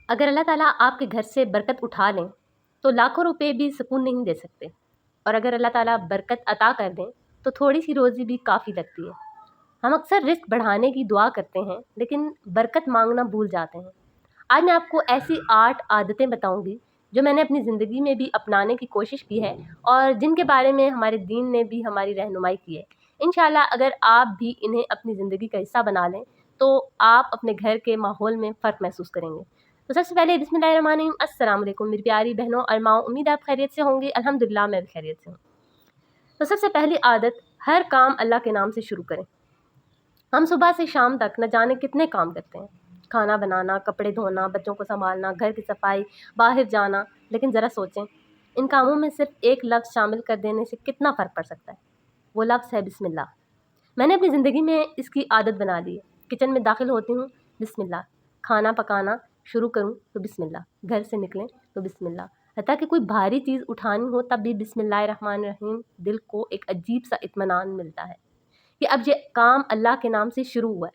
अगर अल्लाह ताला आपके घर से बरकत उठा लें तो लाखों रुपए भी सुकून नहीं दे सकते, और अगर अल्लाह ताला बरकत अता कर दें तो थोड़ी सी रोज़ी भी काफ़ी लगती है। हम अक्सर रिस्क बढ़ाने की दुआ करते हैं लेकिन बरकत मांगना भूल जाते हैं। आज मैं आपको ऐसी 8 आदतें बताऊंगी जो मैंने अपनी ज़िंदगी में भी अपनाने की कोशिश की है और जिनके बारे में हमारे दीन ने भी हमारी रहनुमाई की है। इंशाल्लाह अगर आप भी इन्हें अपनी ज़िंदगी का हिस्सा बना लें तो आप अपने घर के माहौल में फ़र्क महसूस करेंगे। तो सबसे पहले बिस्मिल्लाहिर्रहमानिर्रहीम, अस्सलाम वालेकुम मेरी प्यारी बहनों और माओ, उम्मीद है आप खैरियत से होंगे। अल्हम्दुलिल्लाह मैं भी खैरियत से हूँ। तो सबसे पहली आदत, हर काम अल्लाह के नाम से शुरू करें। हम सुबह से शाम तक न जाने कितने काम करते हैं, खाना बनाना, कपड़े धोना, बच्चों को संभालना, घर की सफाई, बाहर जाना, लेकिन ज़रा सोचें इन कामों में सिर्फ एक लफ्ज़ शामिल कर देने से कितना फ़र्क पड़ सकता है। वो लफ्ज़ है बिस्मिल्लाह। मैंने अपनी ज़िंदगी में इसकी आदत बना ली है। किचन में दाखिल होती हूँ बिस्मिल्लाह, खाना पकाना शुरू करूँ तो बिस्मिल्लाह, घर से निकलें तो बिस्मिल्लाह, हत्ता कि कोई भारी चीज़ उठानी हो तब भी बिस्मिल्लाहिर्रहमानिर्रहीम। दिल को एक अजीब सा इत्मीनान मिलता है कि अब ये काम अल्लाह के नाम से शुरू हुआ है।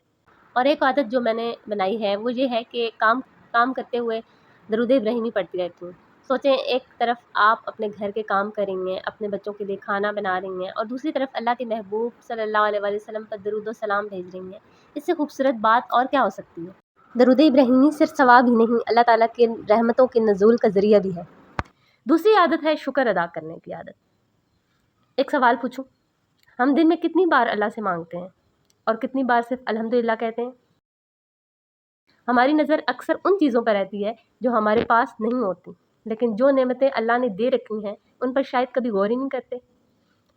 और एक आदत जो मैंने बनाई है वो ये है कि काम काम करते हुए दरूद इब्राहिमी पढ़ती रहती हूँ। सोचें, एक तरफ आप अपने घर के काम कर रही हैं, अपने बच्चों के लिए खाना बना रही हैं और दूसरी तरफ अल्लाह के महबूब सल्लल्लाहु अलैहि वसल्लम पर दरूद व सलाम भेज रही हैं। इससे खूबसूरत बात और क्या हो सकती है। दरूद इब्राहिमी सिर्फ सवाब ही नहीं, अल्लाह ताला के रहमतों के नज़ूल का ज़रिया भी है। दूसरी आदत है शुक्र अदा करने की आदत। एक सवाल पूछूं, हम दिन में कितनी बार अल्लाह से मांगते हैं और कितनी बार सिर्फ अल्हम्दुलिल्लाह कहते हैं। हमारी नज़र अक्सर उन चीज़ों पर रहती है जो हमारे पास नहीं होती, लेकिन जो नेमतें अल्लाह ने दे रखी हैं उन पर शायद कभी गौर ही नहीं करते।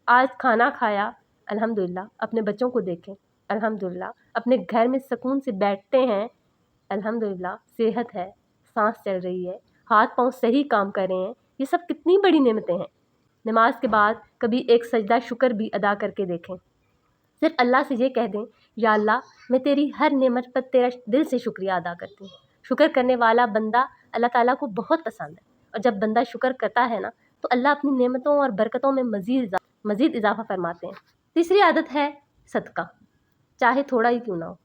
आज खाना खाया अल्हम्दुलिल्लाह, अपने बच्चों को देखें अल्हम्दुलिल्लाह, अपने घर में सुकून से बैठते हैं अल्हम्दुलिल्लाह, सेहत है, सांस चल रही है, हाथ पाँव सही काम कर रहे हैं, ये सब कितनी बड़ी नेमतें हैं। नमाज के बाद कभी एक सजदा शुक्र भी अदा करके देखें। सिर्फ अल्लाह से ये कह दें, या अल्लाह मैं तेरी हर नेमत पर तेरा दिल से शुक्रिया अदा करती हूँ। शुक्र करने वाला बंदा अल्लाह ताला को बहुत पसंद है, और जब बंदा शुक्र करता है ना तो अल्लाह अपनी नेमतों और बरकतों में मज़ीद इजाफा फरमाते हैं। तीसरी आदत है सदका, चाहे थोड़ा ही क्यों ना हो।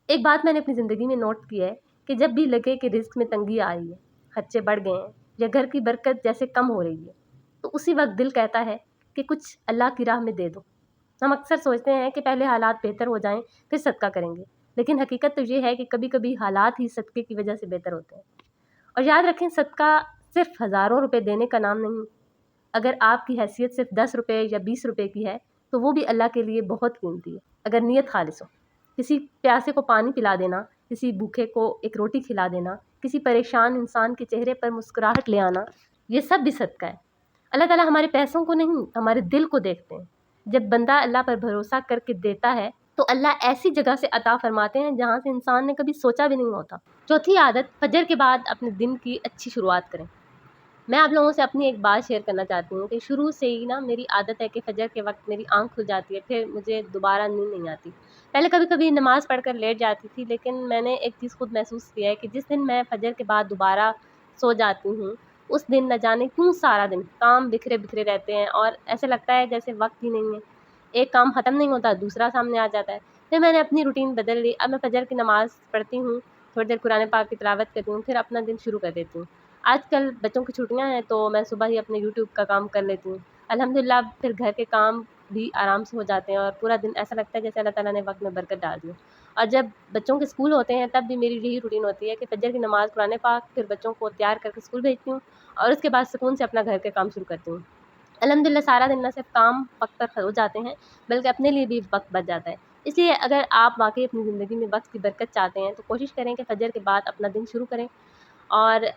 एक बात मैंने अपनी ज़िंदगी में नोट की है कि जब भी लगे कि रिस्क में तंगी आ रही है, खर्चे बढ़ गए हैं या घर की बरकत जैसे कम हो रही है, तो उसी वक्त दिल कहता है कि कुछ अल्लाह की राह में दे दो। हम अक्सर सोचते हैं कि पहले हालात बेहतर हो जाएं फिर सदका करेंगे, लेकिन हकीकत तो ये है कि कभी कभी हालात ही सदक़े की वजह से बेहतर होते हैं। और याद रखें, सदका सिर्फ हज़ारों रुपए देने का नाम नहीं। अगर आपकी हैसियत सिर्फ 10 रुपये या 20 रुपये की है तो वो भी अल्लाह के लिए बहुत कीमती है, अगर नीयत खालिस हो। किसी प्यासे को पानी पिला देना, किसी भूखे को एक रोटी खिला देना, किसी परेशान इंसान के चेहरे पर मुस्कुराहट ले आना, ये सब भी सदका है। अल्लाह ताला हमारे पैसों को नहीं, हमारे दिल को देखते हैं। जब बंदा अल्लाह पर भरोसा करके देता है तो अल्लाह ऐसी जगह से अता फरमाते हैं जहाँ से इंसान ने कभी सोचा भी नहीं होता। चौथी आदत, फजर के बाद अपने दिन की अच्छी शुरुआत करें। मैं आप लोगों से अपनी एक बात शेयर करना चाहती हूँ कि शुरू से ही ना मेरी आदत है कि फजर के वक्त मेरी आंख खुल जाती है, फिर मुझे दोबारा नींद नहीं आती। पहले कभी कभी नमाज़ पढ़कर लेट जाती थी, लेकिन मैंने एक चीज़ खुद महसूस किया है कि जिस दिन मैं फजर के बाद दोबारा सो जाती हूँ उस दिन न जाने क्यों सारा दिन काम बिखरे बिखरे रहते हैं और ऐसे लगता है जैसे वक्त ही नहीं है। एक काम ख़त्म नहीं होता, दूसरा सामने आ जाता है। फिर मैंने अपनी रूटीन बदल ली। अब मैं फजर की नमाज़ पढ़ती हूँ, थोड़ी देर कुरान पाक की तिलावत करती हूँ, फिर अपना दिन शुरू कर देती हूँ। आजकल बच्चों की छुट्टियां हैं तो मैं सुबह ही अपने यूट्यूब का काम कर लेती हूँ अल्हम्दुलिल्लाह। फिर घर के काम भी आराम से हो जाते हैं और पूरा दिन ऐसा लगता है जैसे अल्लाह ताला ने वक्त में बरकत डाल दी हो। और जब बच्चों के स्कूल होते हैं तब भी मेरी यही रूटीन होती है कि फजर की नमाज़, कुरान पाक, फिर बच्चों को तैयार करके स्कूल भेजती हूँ और उसके बाद सुकून से अपना घर के काम शुरू करती हूँ। अल्हम्दुलिल्लाह सारा दिन न सिर्फ काम वक्त पर हो जाते हैं बल्कि अपने लिए भी वक्त बच जाता है। इसलिए अगर आप वाकई अपनी ज़िंदगी में वक्त की बरकत चाहते हैं तो कोशिश करें कि फजर के बाद अपना दिन शुरू करें और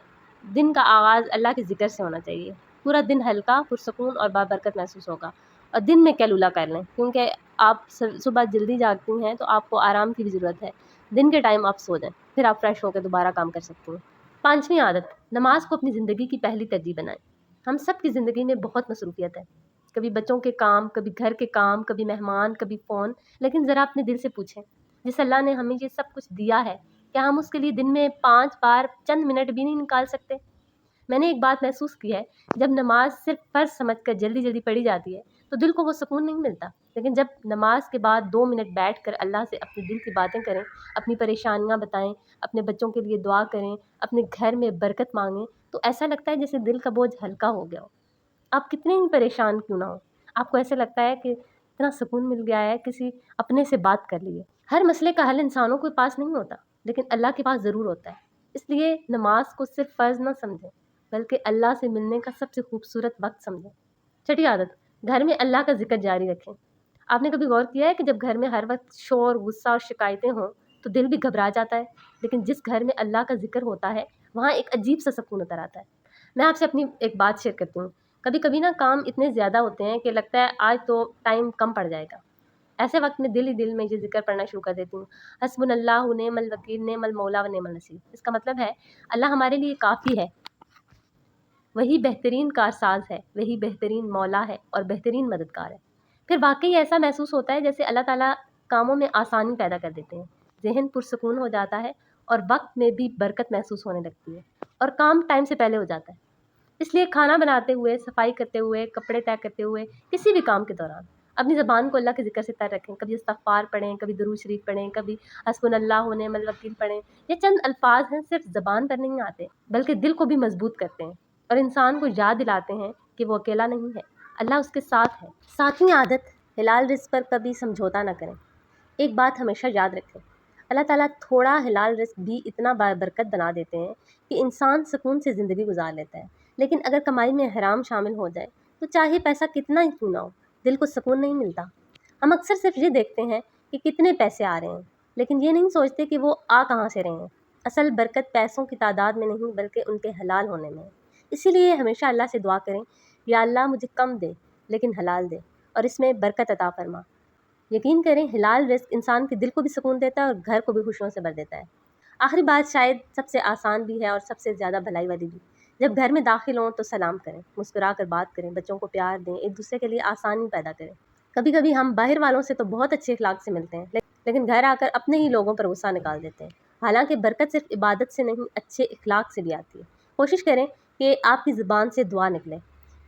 दिन का आगाज़ अल्लाह के ज़िक्र से होना चाहिए। पूरा दिन हल्का, पुरसकून और बाबरकत महसूस होगा। और दिन में कैलूला कर लें, क्योंकि आप सुबह जल्दी जागती हैं तो आपको आराम की भी ज़रूरत है। दिन के टाइम आप सो जाएं, फिर आप फ्रेश होकर दोबारा काम कर सकती हैं। पाँचवीं आदत, नमाज को अपनी ज़िंदगी की पहली तरजीह बनाएं। हम सब की ज़िंदगी में बहुत मसरूफ़ियत है, कभी बच्चों के काम, कभी घर के काम, कभी मेहमान, कभी फ़ोन। लेकिन ज़रा अपने दिल से पूछें, जिस अल्लाह ने हमें ये सब कुछ दिया है, क्या हम उसके लिए दिन में 5 बार चंद मिनट भी नहीं निकाल सकते। मैंने एक बात महसूस की है, जब नमाज सिर्फ फ़र्ज़ समझकर जल्दी जल्दी पढ़ी जाती है تو دل کو وہ سکون نہیں ملتا۔ لیکن جب نماز کے بعد 2 منٹ بیٹھ کر اللہ سے اپنے دل کی باتیں کریں، اپنی پریشانیاں بتائیں، اپنے بچوں کے لیے دعا کریں، اپنے گھر میں برکت مانگیں، تو ایسا لگتا ہے جیسے دل کا بوجھ ہلکا ہو گیا ہو۔ آپ کتنے ہی پریشان کیوں نہ ہو، آپ کو ایسا لگتا ہے کہ اتنا سکون مل گیا ہے، کسی اپنے سے بات کر لیے۔ ہر مسئلے کا حل انسانوں کے پاس نہیں ہوتا، لیکن اللہ کے پاس ضرور ہوتا ہے۔ اس لیے نماز کو صرف فرض نہ سمجھیں، بلکہ اللہ سے ملنے کا سب سے خوبصورت وقت سمجھیں۔ چھٹی عادت، گھر میں اللہ کا ذکر جاری رکھیں۔ آپ نے کبھی غور کیا ہے کہ جب گھر میں ہر وقت شور، غصہ اور شکایتیں ہوں تو دل بھی گھبرا جاتا ہے، لیکن جس گھر میں اللہ کا ذکر ہوتا ہے وہاں ایک عجیب سا سکون اتر آتا ہے۔ میں آپ سے اپنی ایک بات شیئر کرتی ہوں۔ کبھی کبھی نا کام اتنے زیادہ ہوتے ہیں کہ لگتا ہے آج تو ٹائم کم پڑ جائے گا۔ ایسے وقت میں دل ہی دل میں یہ ذکر پڑھنا شروع کر دیتی ہوں، حسبنا اللہ نعم الوکیل نعم المولا و نعم النصیر۔ اس کا مطلب ہے اللہ ہمارے لیے کافی ہے، وہی بہترین کارساز ہے، وہی بہترین مولا ہے اور بہترین مددگار ہے۔ پھر واقعی ایسا محسوس ہوتا ہے جیسے اللہ تعالیٰ کاموں میں آسانی پیدا کر دیتے ہیں، ذہن پرسکون ہو جاتا ہے اور وقت میں بھی برکت محسوس ہونے لگتی ہے اور کام ٹائم سے پہلے ہو جاتا ہے۔ اس لیے کھانا بناتے ہوئے، صفائی کرتے ہوئے، کپڑے طے کرتے ہوئے، کسی بھی کام کے دوران اپنی زبان کو اللہ کے ذکر سے تر رکھیں۔ کبھی استغفار پڑھیں، کبھی درود شریف پڑھیں، کبھی حسبنا اللہ ونعم الوکیل پڑھیں۔ یہ چند الفاظ ہیں، صرف زبان پر نہیں آتے بلکہ دل کو بھی مضبوط کرتے ہیں اور انسان کو یاد دلاتے ہیں کہ وہ اکیلا نہیں ہے، اللہ اس کے ساتھ ہے۔ 7ویں عادت، حلال رزق پر کبھی سمجھوتا نہ کریں۔ ایک بات ہمیشہ یاد رکھیں، اللہ تعالیٰ تھوڑا حلال رزق بھی اتنا برکت بنا دیتے ہیں کہ انسان سکون سے زندگی گزار لیتا ہے۔ لیکن اگر کمائی میں حرام شامل ہو جائے تو چاہے پیسہ کتنا ہی کیوں نہ ہو، دل کو سکون نہیں ملتا۔ ہم اکثر صرف یہ دیکھتے ہیں کہ کتنے پیسے آ رہے ہیں، لیکن یہ نہیں سوچتے کہ وہ آ کہاں سے رہے ہیں۔ اصل برکت پیسوں کی تعداد میں نہیں بلکہ ان کے حلال ہونے میں ہے۔ اسی لیے ہمیشہ اللہ سے دعا کریں، یا اللہ مجھے کم دے لیکن حلال دے اور اس میں برکت عطا فرما۔ یقین کریں حلال رزق انسان کے دل کو بھی سکون دیتا ہے اور گھر کو بھی خوشیوں سے بھر دیتا ہے۔ آخری بات شاید سب سے آسان بھی ہے اور سب سے زیادہ بھلائی والی بھی، جب گھر میں داخل ہوں تو سلام کریں، مسکرا کر بات کریں، بچوں کو پیار دیں، ایک دوسرے کے لیے آسانی پیدا کریں۔ کبھی کبھی ہم باہر والوں سے تو بہت اچھے اخلاق سے ملتے ہیں، لیکن گھر آ کر اپنے ہی لوگوں پر غصہ نکال دیتے ہیں۔ حالانکہ برکت صرف عبادت سے نہیں، اچھے اخلاق سے بھی آتی ہے۔ کوشش کریں کہ آپ کی زبان سے دعا نکلے،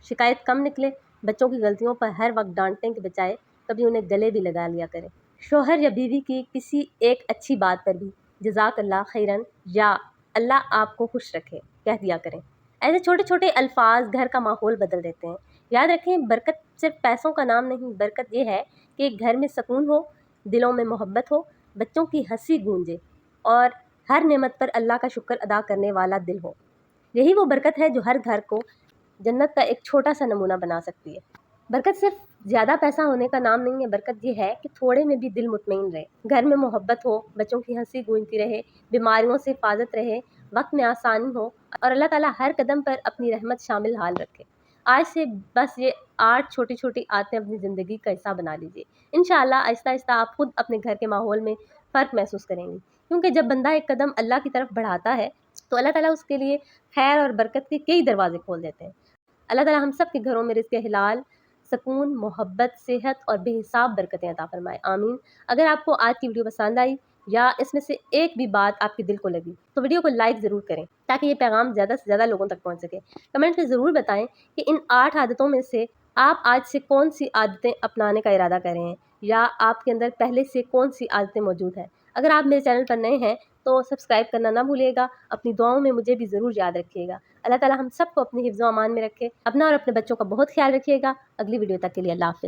شکایت کم نکلے، بچوں کی غلطیوں پر ہر وقت ڈانٹنے کے بجائے کبھی انہیں گلے بھی لگا لیا کریں۔ شوہر یا بیوی کی کسی ایک اچھی بات پر بھی جزاک اللہ خیرن یا اللہ آپ کو خوش رکھے کہہ دیا کریں۔ ایسے چھوٹے چھوٹے الفاظ گھر کا ماحول بدل دیتے ہیں۔ یاد رکھیں برکت صرف پیسوں کا نام نہیں، برکت یہ ہے کہ گھر میں سکون ہو، دلوں میں محبت ہو، بچوں کی ہنسی گونجے اور ہر نعمت پر اللہ کا شکر ادا کرنے والا دل ہو۔ یہی وہ برکت ہے جو ہر گھر کو جنت کا ایک چھوٹا سا نمونہ بنا سکتی ہے۔ برکت صرف زیادہ پیسہ ہونے کا نام نہیں ہے، برکت یہ ہے کہ تھوڑے میں بھی دل مطمئن رہے، گھر میں محبت ہو، بچوں کی ہنسی گونجتی رہے، بیماریوں سے حفاظت رہے، وقت میں آسانی ہو اور اللہ تعالیٰ ہر قدم پر اپنی رحمت شامل حال رکھے۔ آج سے بس یہ 8 چھوٹی چھوٹی عادتیں اپنی زندگی کا حصہ بنا لیجیے۔ انشاءاللہ آہستہ آہستہ آپ خود اپنے گھر کے ماحول میں فرق محسوس کریں گی، کیونکہ جب بندہ ایک قدم اللہ کی طرف بڑھاتا ہے تو اللہ تعالیٰ اس کے لیے خیر اور برکت کے کئی دروازے کھول دیتے ہیں۔ اللہ تعالیٰ ہم سب کے گھروں میں رزق حلال، سکون، محبت، صحت اور بے حساب برکتیں عطا فرمائے، آمین۔ اگر آپ کو آج کی ویڈیو پسند آئی یا اس میں سے ایک بھی بات آپ کے دل کو لگی تو ویڈیو کو لائک ضرور کریں تاکہ یہ پیغام زیادہ سے زیادہ لوگوں تک پہنچ سکے۔ کمنٹ میں ضرور بتائیں کہ ان 8 عادتوں میں سے آپ آج سے کون سی عادتیں اپنانے کا ارادہ کر رہے ہیں یا آپ کے اندر پہلے سے کون سی عادتیں موجود ہیں۔ اگر آپ میرے چینل پر نئے ہیں تو سبسکرائب کرنا نہ بھولیے گا، اپنی دعاؤں میں مجھے بھی ضرور یاد رکھیے گا۔ اللہ تعالیٰ ہم سب کو اپنی حفظ و امان میں رکھے، اپنا اور اپنے بچوں کا بہت خیال رکھیے گا۔ اگلی ویڈیو تک کے لیے اللہ حافظ۔